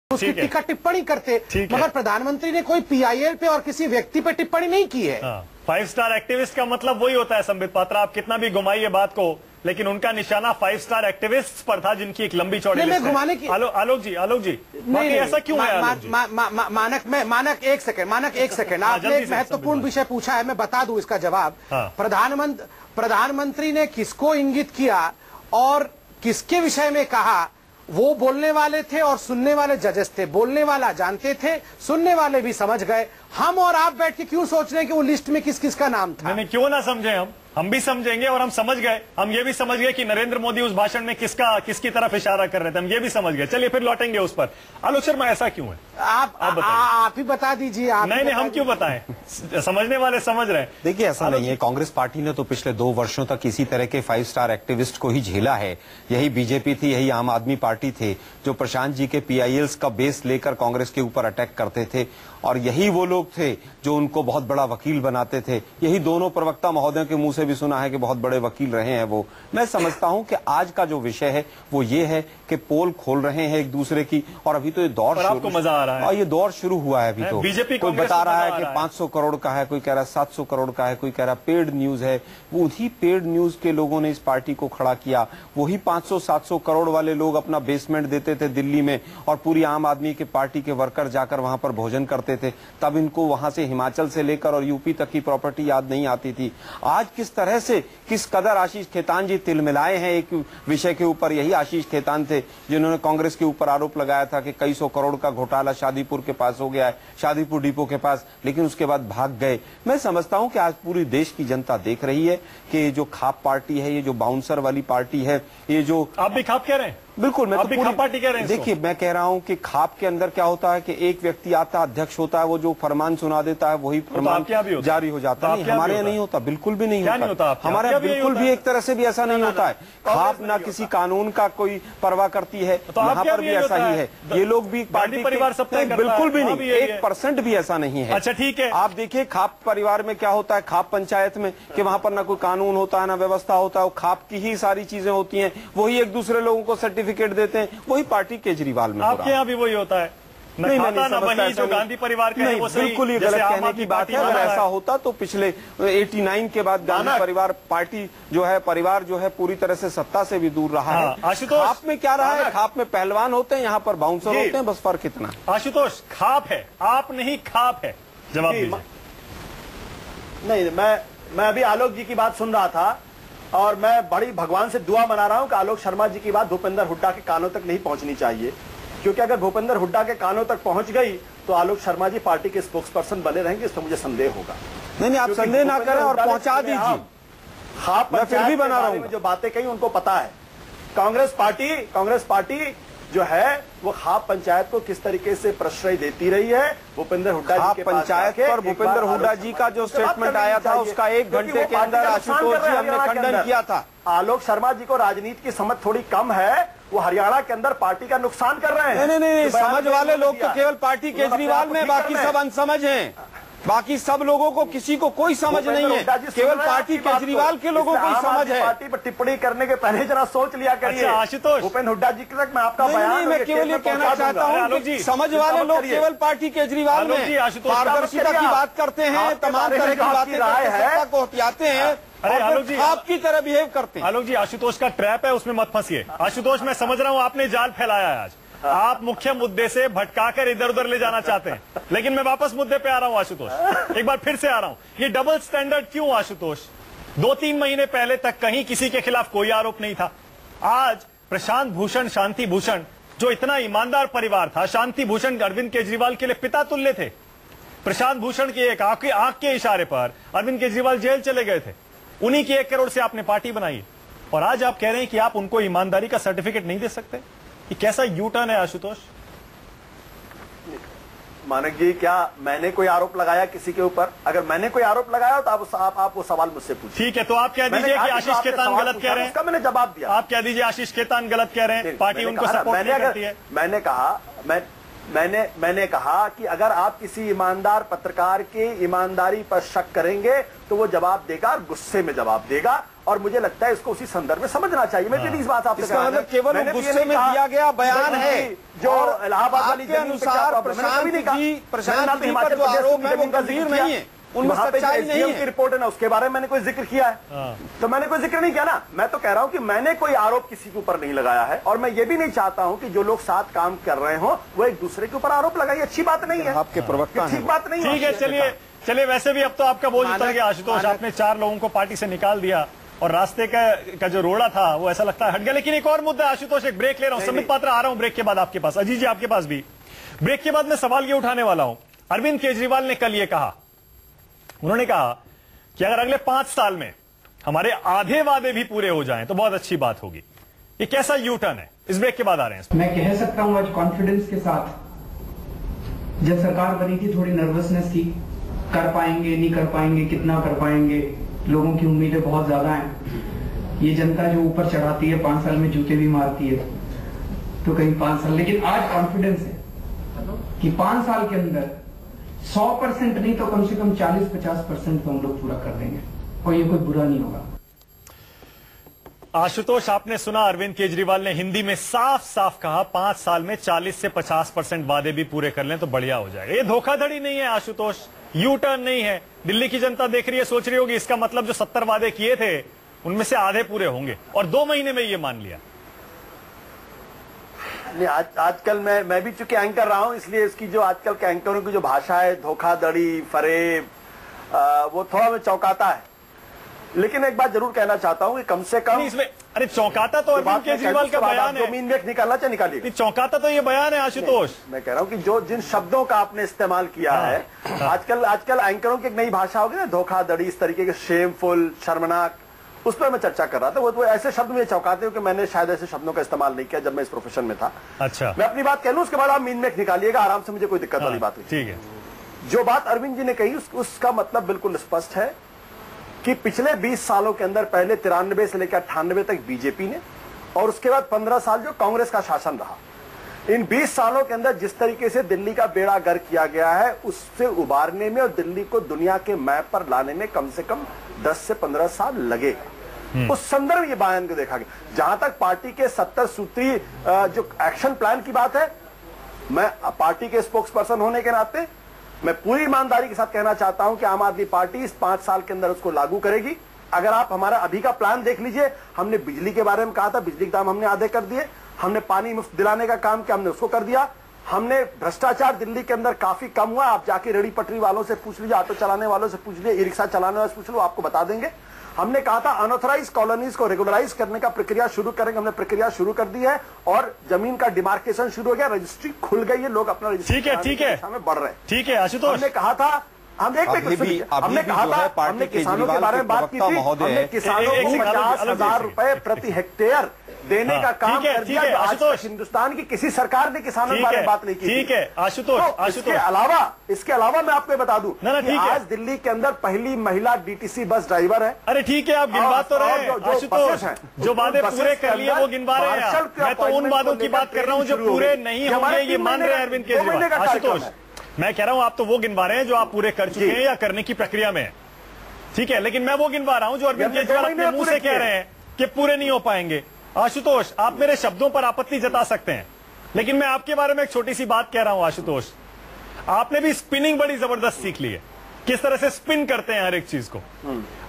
उसकी टीका टिप्पणी करते, मगर प्रधानमंत्री ने कोई पीआईएल पे और किसी व्यक्ति पे टिप्पणी नहीं की है। 5 स्टार एक्टिविस्ट का मतलब वही होता है संबित पात्रा, आप कितना भी घुमाइए बात को, लेकिन उनका निशाना 5 स्टार एक्टिविस्ट पर था जिनकी एक लंबी चौड़ी लिस्ट है। घुमाने की आलोक जी नहीं, ऐसा क्यों है? मानक एक सेकंड, आपने एक महत्वपूर्ण विषय पूछा है, मैं बता दूं इसका जवाब। प्रधानमंत्री ने किसको इंगित किया और किसके विषय में कहा, वो बोलने वाले थे और सुनने वाले जजेस थे। बोलने वाला जानते थे, सुनने वाले भी समझ गए। हम और आप बैठ के क्यों सोच रहे हैं कि वो लिस्ट में किस किस का नाम था? नहीं, क्यों ना समझे, हम भी समझेंगे और हम समझ गए। हम ये भी समझ गए कि नरेंद्र मोदी उस भाषण में किसकी तरफ इशारा कर रहे थे, हम ये भी समझ गए। चलिए फिर लौटेंगे उस पर। आलोक शर्मा, ऐसा क्यों है? आप ही बता दीजिए। नहीं, हम क्यों बताएं? समझने वाले समझ रहे हैं। देखिए, ऐसा नहीं है। कांग्रेस पार्टी ने तो पिछले 2 वर्षों तक इसी तरह के 5 स्टार एक्टिविस्ट को ही झेला है। यही बीजेपी थी, यही आम आदमी पार्टी थे जो प्रशांत जी के पीआईएल्स का बेस लेकर कांग्रेस के ऊपर अटैक करते थे, और यही वो लोग थे जो उनको बहुत बड़ा वकील बनाते थे। यही दोनों प्रवक्ता महोदयों के मुंह से भी सुना है कि बहुत बड़े वकील रहे हैं वो। मैं समझता हूं कि आज का जो विषय है वो ये है कि पोल खोल रहे हैं एक दूसरे की, और अभी तो ये दौर आपको मजा आ रहा है, और ये दौर शुरू हुआ है। अभी तो बीजेपी कोई बता रहा है कि 500 करोड़ का है, कोई कह रहा है 700 करोड़ का है, कोई कह रहा है पेड न्यूज है। वो उसी पेड न्यूज के लोगों ने इस पार्टी को खड़ा किया। वही 500-700 करोड़ वाले लोग अपना बेसमेंट देते थे दिल्ली में, और पूरी आम आदमी की पार्टी के वर्कर जाकर वहां पर भोजन करते थे। तब इनको वहां से हिमाचल से लेकर और यूपी तक की प्रॉपर्टी याद नहीं आती थी। आज किस तरह से, किस कदर आशीष खेतान जी तिलमिलाए हैं एक विषय के ऊपर। यही आशीष खेतान थे जिन्होंने कांग्रेस के ऊपर आरोप लगाया था कि कई 100 करोड़ का घोटाला शादीपुर के पास हो गया है, शादीपुर डिपो के पास, लेकिन उसके बाद भाग गए। मैं समझता हूं कि आज पूरी देश की जनता देख रही है कि ये जो खाप पार्टी है, ये जो बाउंसर वाली पार्टी है, ये जो आप भी खाप कह रहे हैं। बिल्कुल, मैं तो पूरी पार्टी कह रहे हैं। देखिए, मैं कह रहा हूं कि खाप के अंदर क्या होता है कि एक व्यक्ति आता, अध्यक्ष होता है, वो जो फरमान सुना देता है वही फरमान जारी हो जाता है। हमारे यहाँ नहीं होता, बिल्कुल भी नहीं होता। हमारे यहाँ बिल्कुल भी एक तरह से भी ऐसा नहीं होता है। खाप ना किसी कानून का कोई परवाह करती है, यहाँ पर भी ऐसा ही है। ये लोग भी पार्टी परिवार बिल्कुल भी नहीं, 1% भी ऐसा नहीं है। अच्छा, ठीक है। आप देखिए खाप परिवार में क्या होता है, खाप पंचायत में, कि वहां पर ना कोई कानून होता है, ना व्यवस्था होता है। वो खाप की ही सारी चीजें होती हैं, वही एक दूसरे लोगों को सर्टिफिकेट देते हैं। वही पार्टी केजरीवाल में आपके यहाँ भी वही होता है। नहीं, मैं नहीं समझता, जो गांधी परिवार के नहीं, बिल्कुल ही गलत कहने की बात है। अगर ऐसा होता तो पिछले 89 के बाद गांधी परिवार पार्टी जो है, परिवार जो है, पूरी तरह से सत्ता से भी दूर रहा है। आशुतोष, खाप में क्या रहा है? खाप में पहलवान होते हैं, यहाँ पर बाउंसर होते हैं, बस फर्क इतना। आशुतोष, खाप है, आप नहीं खाप है। जवाब दीजिए। नहीं, मैं अभी आलोक जी की बात सुन रहा था, और मैं बड़ी भगवान से दुआ मना रहा हूं कि आलोक शर्मा जी की बात भूपेंद्र हुड्डा के कानों तक नहीं पहुंचनी चाहिए, क्योंकि अगर भूपेंद्र हुड्डा के कानों तक पहुंच गई तो आलोक शर्मा जी पार्टी के स्पोक्स पर्सन बने रहेंगे, इसमें मुझे संदेह होगा। नहीं, आप संदेह ना करें और पहुंचा दीजिए। खाप मैं फिर भी बना रहा हूं। जो बातें कही उनको पता है। कांग्रेस पार्टी जो है वो खाप पंचायत को किस तरीके से प्रश्रय देती रही है। भूपेंद्र हुड्डा जी के पंचायत पर भूपेंद्र हुड्डा जी का जो स्टेटमेंट आया था, उसका 1 घंटे के अंदर आशुतोष जी हमने खंडन किया था। आलोक शर्मा जी को राजनीति की समझ थोड़ी कम है, वो हरियाणा के अंदर पार्टी का नुकसान कर रहे हैं। नहीं, समझ वाले लोग तो केवल पार्टी केजरीवाल में, बाकी सब अनसमझ हैं। बाकी सब लोगों को, किसी को कोई समझ नहीं है, केवल पार्टी केजरीवाल के लोगों को ही समझ है। पार्टी पर टिप्पणी करने के पहले जरा सोच लिया करिए। आशुतोष, भूपेंद्र हुड्डा जी तक मैं आपका बयान, मैं केवल ये कहना चाहता हूँ कि समझ वाले लोग केवल पार्टी केजरीवाल में पारदर्शिता की बात करते हैं, तमाम तरह की बातें सत्ता को हथियाते हैं, अरे आलोक जी आपकी तरह बिहेव करते हैं। आलोक जी, आशुतोष का ट्रैप है, उसमें मत फंसिए। आशुतोष, मैं समझ रहा हूँ आपने जाल फैलाया है आज, आप मुख्य मुद्दे से भटकाकर इधर उधर ले जाना चाहते हैं, लेकिन मैं वापस मुद्दे पे आ रहा हूं आशुतोष। एक बार फिर से आ रहा हूं, ये डबल स्टैंडर्ड क्यों आशुतोष? 2-3 महीने पहले तक कहीं किसी के खिलाफ कोई आरोप नहीं था। आज प्रशांत भूषण, शांति भूषण, जो इतना ईमानदार परिवार था, शांति भूषण अरविंद केजरीवाल के लिए पिता तुल्य थे। प्रशांत भूषण की एक आंख के इशारे पर अरविंद केजरीवाल जेल चले गए थे। उन्हीं की 1 करोड़ से आपने पार्टी बनाई, और आज आप कह रहे हैं कि आप उनको ईमानदारी का सर्टिफिकेट नहीं दे सकते। ये कैसा यू टर्न है आशुतोष? मानक जी, क्या मैंने कोई आरोप लगाया किसी के ऊपर? अगर मैंने कोई आरोप लगाया तो आप वो सवाल मुझसे पूछिए। ठीक है, तो आप कह दीजिए कि आशीष खेतान गलत कह रहे हैं। उसका मैंने जवाब दिया। आप कह दीजिए आशीष खेतान गलत कह रहे हैं, पार्टी उनको सपोर्ट नहीं करती है। मैंने कहा कि अगर आप किसी ईमानदार पत्रकार की ईमानदारी पर शक करेंगे तो वो जवाब देगा, गुस्से में जवाब देगा, और मुझे लगता है इसको उसी संदर्भ में समझना चाहिए। मैं इस बात आपसे इसका मतलब केवल गुस्से में दिया गया बयान है जो इलाहाबाद वाली आपके अनुसार प्रशांत जी पर जो आरोप है वो गंभीर नहीं है, उनमें सच्चाई नहीं है। की रिपोर्ट है ना, उसके बारे में मैंने कोई जिक्र किया है? तो मैंने कोई जिक्र नहीं किया ना। मैं तो कह रहा हूं कि मैंने कोई आरोप किसी के ऊपर नहीं लगाया है, और मैं ये भी नहीं चाहता हूं कि जो लोग साथ काम कर रहे हो वो एक दूसरे के ऊपर आरोप लगाइए। अच्छी बात नहीं है, आपके प्रवक्ता ठीक बात नहीं है। ठीक है, चलिए वैसे भी अब तो आपका बोझ उतर गया आशुतोष। आपने 4 लोगों को पार्टी से निकाल दिया और रास्ते का जो रोड़ा था वो ऐसा लगता है हट गया। लेकिन एक और मुद्दा आशुतोष, एक ब्रेक ले रहा हूं। संबित पात्रा आ रहा हूं ब्रेक के बाद आपके पास, अजीत जी आपके पास भी। ब्रेक के बाद मैं सवाल ये उठाने वाला हूं। अरविंद केजरीवाल ने कल ये कहा, उन्होंने कहा कि अगर अगले 5 साल में हमारे आधे वादे भी पूरे हो जाएं तो बहुत अच्छी बात होगी। ये कैसा यू टर्न है? इस ब्रेक के बाद आ रहे हैं। मैं कह सकता हूं आज कॉन्फिडेंस के साथ, जब सरकार बनी थी थोड़ी नर्वसनेस थी, कर पाएंगे नहीं कर पाएंगे, कितना कर पाएंगे, लोगों की उम्मीदें बहुत ज्यादा हैं। ये जनता जो ऊपर चढ़ाती है 5 साल में जूते भी मारती है, तो कहीं 5 साल, लेकिन आज कॉन्फिडेंस है कि 5 साल के अंदर 100% नहीं तो कम से कम 40-50% तो हम लोग पूरा कर देंगे, और ये कोई बुरा नहीं होगा। आशुतोष, आपने सुना अरविंद केजरीवाल ने हिंदी में साफ साफ कहा 5 साल में 40 से 50% वादे भी पूरे कर लें तो बढ़िया हो जाएगा। ये धोखाधड़ी नहीं है आशुतोष, यू टर्न नहीं है। दिल्ली की जनता देख रही है, सोच रही होगी इसका मतलब जो 70 वादे किए थे उनमें से आधे पूरे होंगे, और 2 महीने में ये मान लिया। नहीं, आजकल मैं भी चूंकि एंकर रहा हूं, इसलिए इसकी जो आजकल के एंकरों की जो भाषा है, धोखाधड़ी, फरेब, वो थोड़ा मैं चौंकाता है। लेकिन एक बात जरूर कहना चाहता हूं कि कम से कम इसमें, अरे चौंकाता तो अरविंद केजरीवाल का बयान है। मीन वेक निकालना चाहे निकालिए, चौंकाता तो ये बयान है आशुतोष। मैं कह रहा हूं कि जो जिन शब्दों का आपने इस्तेमाल किया है, आजकल एंकरों की एक नई भाषा होगी ना, धोखाधड़ी, इस तरीके के शेमफुल, शर्मनाक, उस पर मैं चर्चा कर रहा था। वो ऐसे शब्द मुझे चौंकाते हो कि मैंने शायद ऐसे शब्दों का इस्तेमाल नहीं किया जब मैं इस प्रोफेशन में था। अच्छा, मैं अपनी बात कह लूं, उसके बाद आप मीन मेक निकालिएगा आराम से, मुझे कोई दिक्कत वाली बात नहीं। ठीक है। जो बात अरविंद जी ने कही उसका मतलब बिल्कुल स्पष्ट है कि पिछले 20 सालों के अंदर पहले 93 से लेकर 98 तक बीजेपी ने, और उसके बाद 15 साल जो कांग्रेस का शासन रहा, इन 20 सालों के अंदर जिस तरीके से दिल्ली का बेड़ा गर्क किया गया है, उससे उबारने में और दिल्ली को दुनिया के मैप पर लाने में कम से कम 10 से 15 साल लगेगा। उस संदर्भ में ये बयान को देखा गया। जहां तक पार्टी के 70 सूत्री जो एक्शन प्लान की बात है, मैं पार्टी के स्पोक्स पर्सन होने के नाते मैं पूरी ईमानदारी के साथ कहना चाहता हूं कि आम आदमी पार्टी इस 5 साल के अंदर उसको लागू करेगी। अगर आप हमारा अभी का प्लान देख लीजिए, हमने बिजली के बारे में कहा था, बिजली के दाम हमने आधे कर दिए, हमने पानी मुफ्त दिलाने का काम किया, हमने उसको कर दिया, हमने भ्रष्टाचार दिल्ली के अंदर काफी कम हुआ। आप जाके रेडी पटरी वालों से पूछ लीजिए, ऑटो चलाने वालों से पूछ लीजिए, ई रिक्शा चलाने वालों से पूछ लो, आपको बता देंगे। हमने कहा था अनऑथराइज कॉलोनीज को रेगुलराइज करने का प्रक्रिया शुरू करेंगे, हमने प्रक्रिया शुरू कर दी है, और जमीन का डिमार्केशन शुरू हो गया, रजिस्ट्री खुल गई है, लोग अपना रजिस्ट्री ठीक है में बढ़ रहे हैं। ठीक है आशुतोष, हमने कहा था, हमने कहा था, हमने किसानों के बारे में बात की थी, हमने किसानों को 50,000 रुपए प्रति हेक्टेयर देने का काम कर दिया। आज तक हिंदुस्तान की किसी सरकार ने किसानों के बारे में बात नहीं की। ठीक है आशुतोष, इसके अलावा मैं आपको बता दूं कि आज दिल्ली के अंदर पहली महिला डीटीसी बस ड्राइवर है। अरे ठीक है, आप गिनवा तो रहे हैं आशुतोष, जो वादे पूरे कर लिए वो गिनवा रहे हैं। मैं तो उन वादों की बात कर रहा हूं जो पूरे नहीं होंगे, ये मान रहे हैं अरविंद केजरीवाल। आशुतोष, मैं कह रहा हूं आप तो वो गिनवा रहे हैं जो आप पूरे कर चुके हैं या करने की प्रक्रिया में है, ठीक है, लेकिन मैं वो गिनवा रहा हूं जो अरविंद केजरीवाल अपने मुंह से कह रहे हैं कि पूरे नहीं हो पाएंगे। आशुतोष, आप मेरे शब्दों पर आपत्ति जता सकते हैं, लेकिन मैं आपके बारे में एक छोटी सी बात कह रहा हूं आशुतोष, आपने भी स्पिनिंग बड़ी जबरदस्त सीख ली है, किस तरह से स्पिन करते हैं हर एक चीज को।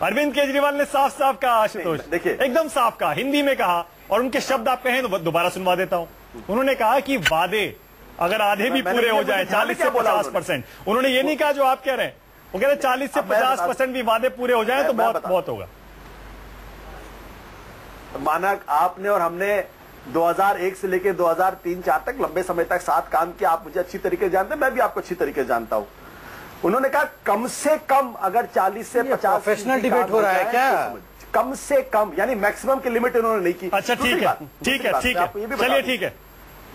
अरविंद केजरीवाल ने साफ साफ कहा आशुतोष, देखिए एकदम साफ कहा, हिंदी में कहा, और उनके शब्द आप कहें तो दोबारा सुनवा देता हूं। उन्होंने कहा कि वादे अगर आधे भी पूरे हो जाए 40 से 50%, उन्होंने ये नहीं कहा जो आप कह रहे हैं, वो कह रहे 40 से 50% भी वादे पूरे हो जाए तो बहुत होगा। माना आपने और हमने 2001 से लेकर 2003-04 तक लंबे समय तक साथ काम किया, आप मुझे अच्छी तरीके से जानते हैं, मैं भी आपको अच्छी तरीके से जानता हूं। उन्होंने कहा कम से कम अगर 40 से 50 प्रोफेशनल डिबेट हो रहा है क्या? कम से कम यानी मैक्सिमम की लिमिट उन्होंने नहीं की। अच्छा ठीक है, चलिए ठीक है,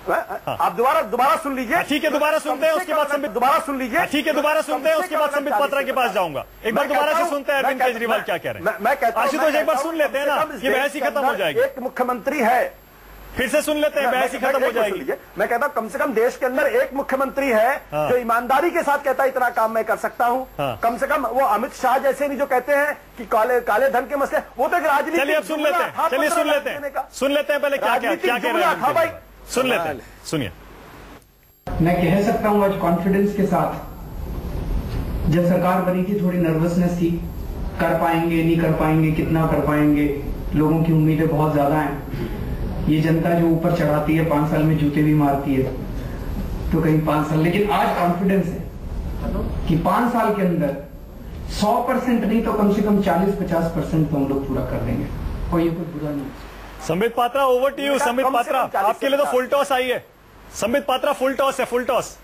आप दोबारा सुन लीजिए। ठीक है, दोबारा सुनते हैं, उसके बाद संबित दोबारा सुन लीजिए। ठीक है, दोबारा सुनते हैं, उसके बाद संबित पात्रा के पास जाऊंगा। एक बार दोबारा से सुनते हैं अरविंद केजरीवाल क्या कह रहे हैं। मैं कहता हूं, आशुतोष एक बार सुन लेते हैं ना, ये बहस ही खत्म हो जाएगी। एक मुख्यमंत्री है, फिर से सुन लेते हैं, बहस ही खत्म हो जाएगी। मैं कहता हूँ कम से कम देश के अंदर एक मुख्यमंत्री है जो ईमानदारी के साथ कहता है इतना काम मैं कर सकता हूँ। कम से कम वो अमित शाह जैसे नहीं जो कहते हैं कि काले धन के मसले, वो तो एक राजनीति। चलिए अब सुन लेते हैं, चलिए सुन लेते हैं पहले क्या कह रहे हैं भाई, सुन लेते हैं, सुनिए। मैं कह सकता हूँ आज कॉन्फिडेंस के साथ, जब सरकार बनी थी थोड़ी नर्वसनेस थी, कर पाएंगे नहीं कर पाएंगे, कितना कर पाएंगे, लोगों की उम्मीदें बहुत ज्यादा हैं। ये जनता जो ऊपर चढ़ाती है 5 साल में जूते भी मारती है, तो कहीं 5 साल, लेकिन आज कॉन्फिडेंस है कि 5 साल के अंदर 100% नहीं तो कम से कम 40-50% तो हम लोग पूरा कर देंगे, और ये कोई बुरा नहीं। Sambit Patra, over to you. Sambit Patra, आपके लिए तो फुल टॉस आई है। संबित पात्रा, फुल टॉस है, फुल टॉस।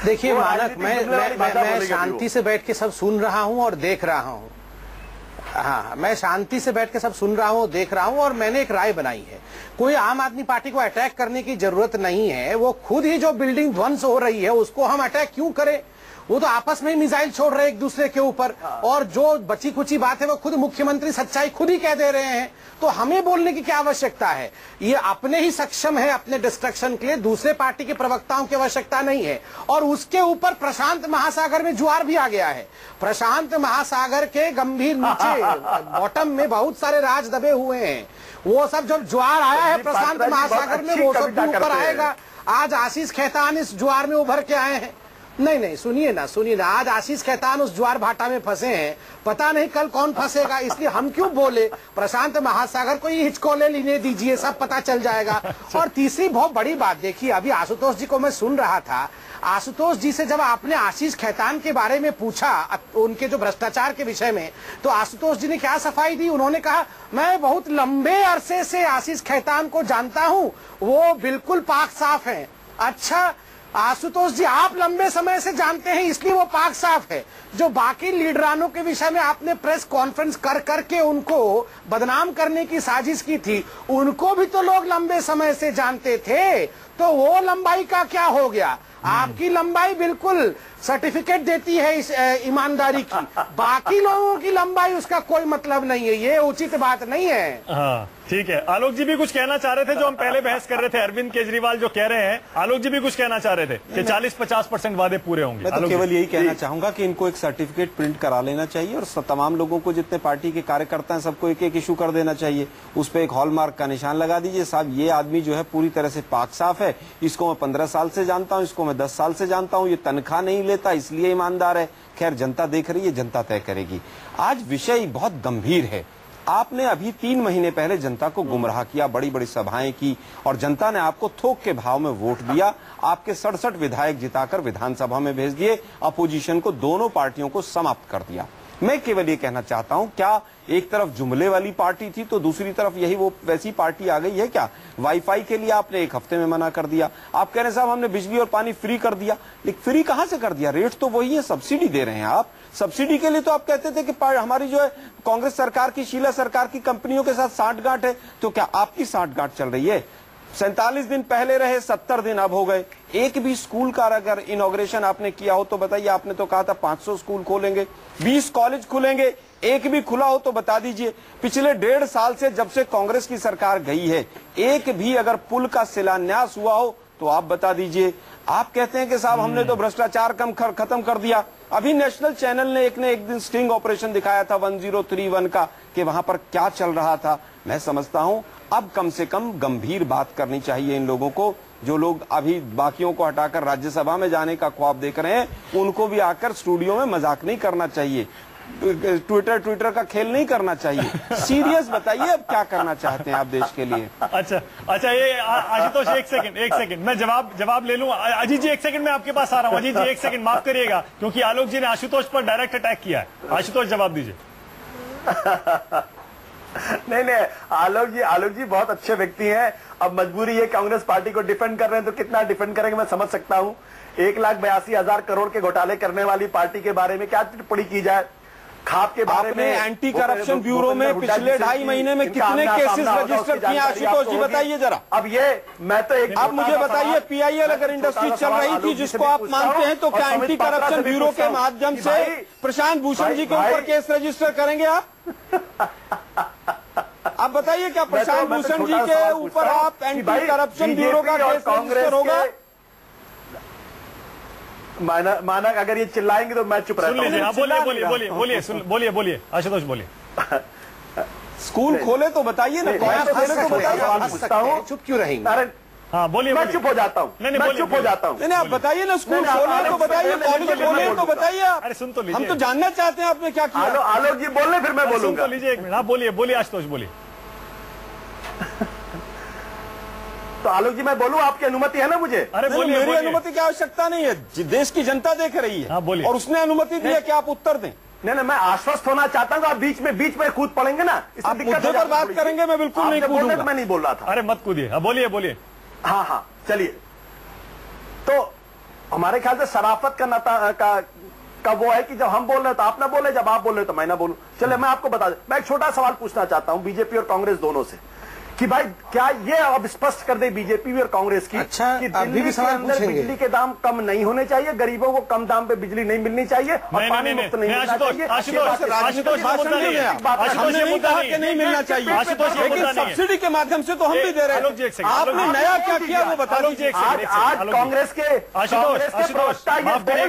देखिए मानक, मैं शांति से बैठ के सब सुन रहा हूं और देख रहा हूं। हाँ, मैं शांति से बैठ के सब सुन रहा हूँ, देख रहा हूँ, और मैंने एक राय बनाई है। कोई आम आदमी पार्टी को अटैक करने की जरूरत नहीं है। वो खुद ही जो बिल्डिंग ध्वंस हो रही है उसको हम अटैक क्यों करें? वो तो आपस में ही मिसाइल छोड़ रहे हैं एक दूसरे के ऊपर, और जो बची कुची बात है वो खुद मुख्यमंत्री सच्चाई खुद ही कह दे रहे हैं। तो हमें बोलने की क्या आवश्यकता है? ये अपने ही सक्षम है अपने डिस्ट्रक्शन के लिए, दूसरे पार्टी के प्रवक्ताओं की आवश्यकता नहीं है। और उसके ऊपर प्रशांत महासागर में ज्वार भी आ गया है। प्रशांत महासागर के गंभीर नीचे बॉटम में बहुत सारे राज दबे हुए हैं। वो सब जब ज्वार आया है प्रशांत महासागर में, वो सब भी ऊपर आएगा। आज आशीष खेतान इस ज्वार में उभर के आए हैं। नहीं, सुनिए ना, आज आशीष खेतान उस ज्वार भाटा में फंसे हैं, पता नहीं कल कौन फंसेगा। इसलिए हम क्यों बोले, प्रशांत महासागर को ये हिचकोले लेने दीजिए, सब पता चल जाएगा। और तीसरी बहुत बड़ी बात देखिए, अभी आशुतोष जी को मैं सुन रहा था, आशुतोष जी से जब आपने आशीष खेतान के बारे में पूछा, उनके जो भ्रष्टाचार के विषय में, तो आशुतोष जी ने क्या सफाई दी? उन्होंने कहा मैं बहुत लंबे अरसे से आशीष खेतान को जानता हूं, वो बिल्कुल पाक साफ है। अच्छा आशुतोष जी, आप लंबे समय से जानते हैं इसलिए वो पाक साफ है। जो बाकी लीडरानों के विषय में आपने प्रेस कॉन्फ्रेंस कर करके उनको बदनाम करने की साजिश की थी, उनको भी तो लोग लंबे समय से जानते थे। तो वो लंबाई का क्या हो गया? आपकी लंबाई बिल्कुल सर्टिफिकेट देती है इस ईमानदारी की, बाकी लोगों की लंबाई उसका कोई मतलब नहीं है। ये उचित बात नहीं है। हाँ ठीक है। आलोक जी भी कुछ कहना चाह रहे थे, जो हम पहले बहस कर रहे थे। अरविंद केजरीवाल जो कह रहे हैं, आलोक जी भी कुछ कहना चाह रहे थे कि 40-50% वादे पूरे होंगे। मैं तो केवल यही कहना चाहूंगा कि इनको एक सर्टिफिकेट प्रिंट करा लेना चाहिए, और तमाम लोगों को, जितने पार्टी के कार्यकर्ता हैं, सबको एक इशू कर देना चाहिए। उस पर एक हॉलमार्क का निशान लगा दीजिए, साहब ये आदमी जो है पूरी तरह से पाक साफ है, इसको मैं 15 साल से जानता हूँ, इसको मैं 10 साल से जानता हूँ, ये तनख्वाह नहीं लेता इसलिए ईमानदार है। खैर जनता देख रही है, जनता तय करेगी। आज विषय बहुत गंभीर है। आपने अभी 3 महीने पहले जनता को गुमराह किया, बड़ी बड़ी सभाएं की, और जनता ने आपको थोक के भाव में वोट दिया। आपके 67 विधायक जिताकर विधानसभा में भेज दिए, अपोजिशन को, दोनों पार्टियों को समाप्त कर दिया। मैं केवल ये कहना चाहता हूं, क्या एक तरफ जुमले वाली पार्टी थी तो दूसरी तरफ यही वो वैसी पार्टी आ गई है क्या? वाईफाई के लिए आपने 1 हफ्ते में मना कर दिया। आप कह रहे हैं साहब हमने बिजली और पानी फ्री कर दिया, लेकिन फ्री कहां से कर दिया? रेट तो वही है, सब्सिडी दे रहे हैं आप। सब्सिडी के लिए तो आप कहते थे कि हमारी जो है कांग्रेस सरकार की, शीला सरकार की कंपनियों के साथ साठगांठ है, तो क्या आपकी साठगांठ चल रही है? 47 दिन पहले रहे, 70 दिन अब हो गए। एक भी स्कूल का अगर इनॉग्रेशन आपने किया हो तो बताइए। आपने तो कहा था 500 स्कूल खोलेंगे, 20 कॉलेज खुलेंगे, एक भी खुला हो तो बता दीजिए। पिछले 1.5 साल से जब से कांग्रेस की सरकार गई है, एक भी अगर पुल का शिलान्यास हुआ हो तो आप बता दीजिए। आप कहते हैं कि साहब हमने तो भ्रष्टाचार खत्म कर दिया। अभी नेशनल चैनल ने एक दिन स्टिंग ऑपरेशन दिखाया था 1031 का, कि वहां पर क्या चल रहा था। मैं समझता हूं अब कम से कम गंभीर बात करनी चाहिए इन लोगों को। जो लोग अभी बाकियों को हटाकर राज्यसभा में जाने का ख्वाब देख रहे हैं, उनको भी आकर स्टूडियो में मजाक नहीं करना चाहिए, ट्विटर का खेल नहीं करना चाहिए। सीरियस बताइए अब क्या करना चाहते हैं आप देश के लिए? अच्छा ये आशुतोष एक सेकंड मैं जवाब ले लूं। अजीत जी 1 सेकंड में आपके पास आ रहा हूं। अजीत जी 1 सेकंड माफ करिएगा, क्योंकि आलोक जी ने आशुतोष पर डायरेक्ट अटैक किया है। आशुतोष जवाब दीजिए। नहीं, आलोक जी बहुत अच्छे व्यक्ति हैं। अब मजबूरी है, कांग्रेस पार्टी को डिफेंड कर रहे हैं, तो कितना डिफेंड करेंगे मैं समझ सकता हूं। 1,82,000 करोड़ के घोटाले करने वाली पार्टी के बारे में क्या टिप्पणी की जाए? खाप के बारे में एंटी करप्शन ब्यूरो में पिछले 2.5 महीने में कितने केसेस रजिस्टर किए? आशुतोष जी बताइए जरा। अब ये मैं तो एक आप मुझे बताइए, PIL अगर इंडस्ट्री चल रही थी जिसको आप मानते हैं, तो क्या एंटी करप्शन ब्यूरो के माध्यम से प्रशांत भूषण जी के ऊपर केस रजिस्टर करेंगे आप आप बताइए क्या प्रशांत भूषण जी के ऊपर आप एंटी करप्शन ब्यूरो का केस रजिस्टर होगा? माना अगर ये चिल्लाएंगे तो मैं चुप रहता हूं। बोलिए आशुतोष बोलिए। स्कूल खोले तो बताइए ना, कॉलेज खोले तो बताइए। पूछता हूं, चुप क्यों रहेंगे? अरे हाँ बोलिए। मैं चुप हो जाता हूँ, मैं चुप हो जाता हूँ। नहीं आप बताइए ना, स्कूल खोले तो बताइए, कॉलेज खोले तो बताइए। अरे सुन तो लीजिए, हम तो जानना चाहते हैं आपने क्या किया। आलोक जी बोल रहे, फिर मैं बोलूंगा। सुन तो लीजिए एक मिनट। हाँ बोलिए आशुतोष बोलिए। तो आलोक जी मैं बोलूं, आपकी अनुमति है ना मुझे? अरे बोलिए। मेरी अनुमति की आवश्यकता नहीं है, देश की जनता देख रही है। हाँ बोलिए। और उसने अनुमति दी है कि आप उत्तर दें। नहीं, मैं आश्वस्त होना चाहता हूँ। आप बीच में कूद पड़ेंगे ना, आप मुद्दे पर बात करेंगे, मैं बिल्कुल नहीं कूदूंगा। मैं नहीं बोल रहा था। अरे मत कूदिए। हाँ बोलिए। हाँ चलिए। तो हमारे ख्याल से शराफत का नाता का वो है कि जब हम बोल रहे हैं तो आप ना बोले, जब आप बोल रहे हो तो मैं ना बोलूं। चले मैं आपको बता दूं, मैं एक छोटा सवाल पूछना चाहता हूं बीजेपी और कांग्रेस दोनों से कि भाई क्या ये अब स्पष्ट कर दे बीजेपी और कांग्रेस की अच्छा, कि अभी दिल्ली भी के सवाल अंदर पूछेंगे। बिजली के दाम कम नहीं होने चाहिए, गरीबों को कम दाम पे बिजली नहीं मिलनी चाहिए और पानी मुफ्त नहीं मिलना चाहिए। हमने नहीं कहा कि नहीं मिलना चाहिए, लेकिन सब्सिडी के माध्यम से तो हम भी दे रहे हैं। आपने नया क्या किया वो बता दीजिए। आज कांग्रेस के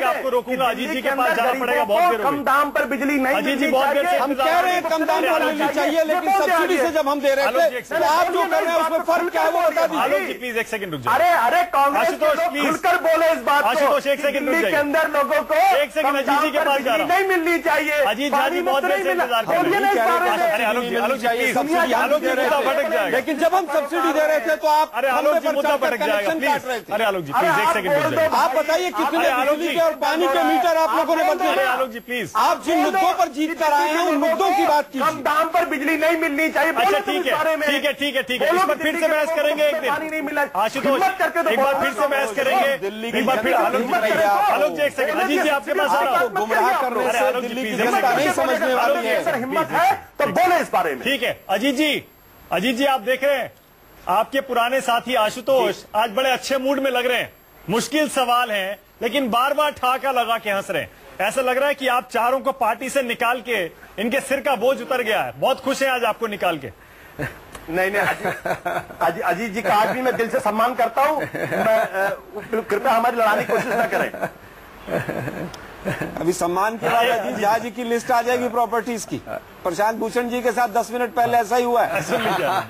आपको रोकूंगा। अजीत जी के पास जाना पड़ेगा, बहुत देर कम दाम पर बिजली नहीं मिलनी चाहिए। हम कह रहे हैं कम दाम पर मिलनी चाहिए, लेकिन सब्सिडी से जब हम दे रहे थे तो आप जो कर रहे हैं उसमें फर्क क्या है वो बता दीजिए। आलोक जी प्लीज एक सेकंड रुक जाइए। अरे कांग्रेस के लोग खुलकर बोले इस बात को। आशुतोष एक सेकंड रुक दिल्ली के जाइए। अंदर लोगों को एक सेकंड अजीत जी के पास जा रहा हूं। नहीं मिलनी चाहिए। अजीत जी बहुत देर से इंतजार कर रहे हैं। अरे आलोक जी प्लीज, आलोक जी मुद्दा भटक जाएगा। लेकिन जब हम सब्सिडी दे रहे थे तो आप अरे आलोक जी मुद्दा भटक जाएगा प्लीज। अरे आलोक जी प्लीज एक सेकंड रुक जाइए। आप बताइए कितने बिजली के और पानी के मीटर आप लोगों ने बदले? अरे आलोक जी प्लीज, आप जिन मुद्दों पर जीत कर आए हैं उन मुद्दों की बात कीजिए। कम दाम पर बिजली नहीं मिलनी चाहिए। अच्छा ठीक है। इस पर फिर से बहस करेंगे एक दिन। पानी नहीं मिला। आशुतोष एक बार फिर से बहस करेंगे। एक बार फिर आलोक जी एक सेकंड। अजीत जी आपके पास आ रहा हूं। गुमराह करने से दिल्ली की जनता नहीं समझने वाली है। हिम्मत है तो बोले इस बारे में। ठीक है अजीत जी आप देख रहे हैं आपके पुराने साथी आशुतोष आज बड़े अच्छे मूड में लग रहे हैं। मुश्किल सवाल है लेकिन बार बार ठहाका लगा के हंस रहे हैं। ऐसा लग रहा है कि आप चारों को पार्टी से निकाल के इनके सिर का बोझ उतर गया है। बहुत खुश है आज आपको निकाल के। नहीं अजीत जी का आज भी मैं दिल से सम्मान करता हूं। कृपया हमारी लड़ाने की कोशिश न करें। अभी सम्मान के बाद अजीत झा जी की लिस्ट आ जाएगी प्रॉपर्टीज की। प्रशांत भूषण जी के साथ 10 मिनट पहले ऐसा ही हुआ है।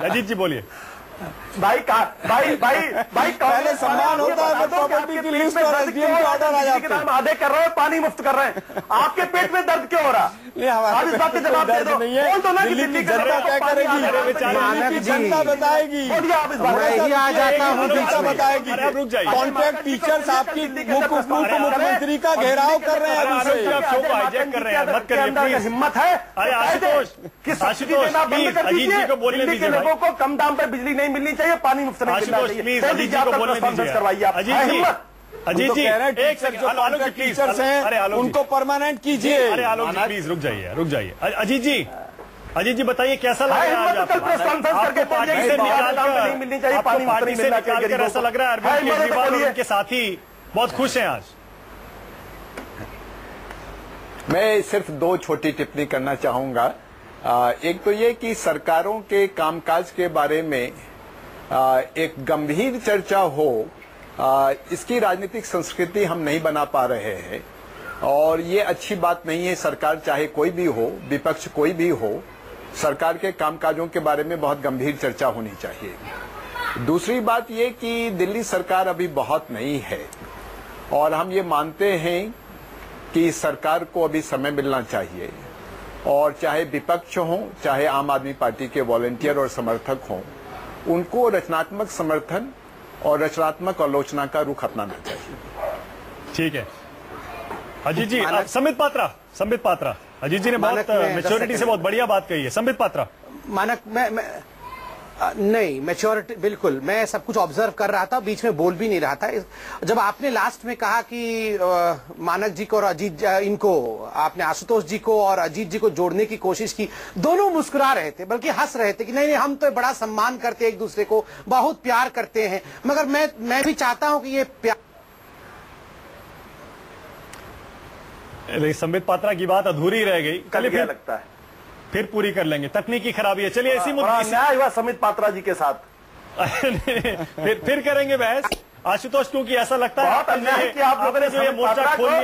अजीत जी बोलिए। भाई पहले सम्मान होता है, प्रॉपर्टी की लिस्ट और एसडीएम के ऑर्डर आ जाते हैं। आधे कर रहे हैं, पानी मुफ्त कर रहे हैं। आपके पेट में दर्द क्यों हो रहा? आप इस बात के जवाब दे दो। बोल दो ना कि दिल्ली की जनता क्या करेगी, दिल्ली की जनता बताएगी। आप इस बात मैं आ जाता हूँ, जनता बताएगी। कॉन्ट्रैक्ट टीचर्स आपकी मुख्यमंत्री का घेराव कर रहे हैं। हिम्मत है अजीत जी को बोलने दीजिए। लोगों को कम दाम पर बिजली नहीं मिलनी चाहिए, पानी मुफ्त नहीं मिलना चाहिए। अजीत जी को बोलने दीजिए। करवाइए आप। अजीत जी एक सेकंड। टीचर्स हैं उनको परमानेंट कीजिए। अरे आलोक जी प्लीज रुक जाइए। अजीत जी बताइए कैसा लग रहा है आपको पार्टी से निकालकर ऐसा लग रहा है अरविंद केजरीवाल और उनके साथी बहुत खुश हैं आज? मैं सिर्फ 2 छोटी टिप्पणी करना चाहूंगा। एक तो ये कि सरकारों के कामकाज के बारे में एक गंभीर चर्चा हो, इसकी राजनीतिक संस्कृति हम नहीं बना पा रहे हैं और ये अच्छी बात नहीं है। सरकार चाहे कोई भी हो, विपक्ष कोई भी हो, सरकार के कामकाजों के बारे में बहुत गंभीर चर्चा होनी चाहिए। दूसरी बात ये कि दिल्ली सरकार अभी बहुत नई है और हम ये मानते हैं कि सरकार को अभी समय मिलना चाहिए और चाहे विपक्ष हो चाहे आम आदमी पार्टी के वॉलंटियर और समर्थक हों, उनको रचनात्मक समर्थन और रचनात्मक आलोचना का रुख अपनाना चाहिए। ठीक है अजीत जी। संबित पात्रा अजीत जी ने बहुत मैच्योरिटी से बहुत बढ़िया बात कही है। संबित पात्रा मानक नहीं मैच्योरिटी बिल्कुल, मैं सब कुछ ऑब्जर्व कर रहा था, बीच में बोल भी नहीं रहा था। जब आपने लास्ट में कहा कि मानक जी को और अजीत इनको आपने आशुतोष जी को और अजीत जी को जोड़ने की कोशिश की, दोनों मुस्कुरा रहे थे बल्कि हंस रहे थे कि नहीं हम तो बड़ा सम्मान करते हैं, एक दूसरे को बहुत प्यार करते हैं। मगर मैं भी चाहता हूं कि ये प्यार। संबित पात्रा की बात अधूरी रह गई। कल फिर लगता है फिर पूरी कर लेंगे, तकनीकी खराबी है। चलिए इसी बड़ा मुद्दे अन्याय हुआ समित पात्रा जी के साथ। फिर करेंगे बहस आशुतोष, क्योंकि ऐसा लगता है बहुत अन्याय कि आप लोगों ने जो ये समित मोर्चा पात्रा खोल को लिया।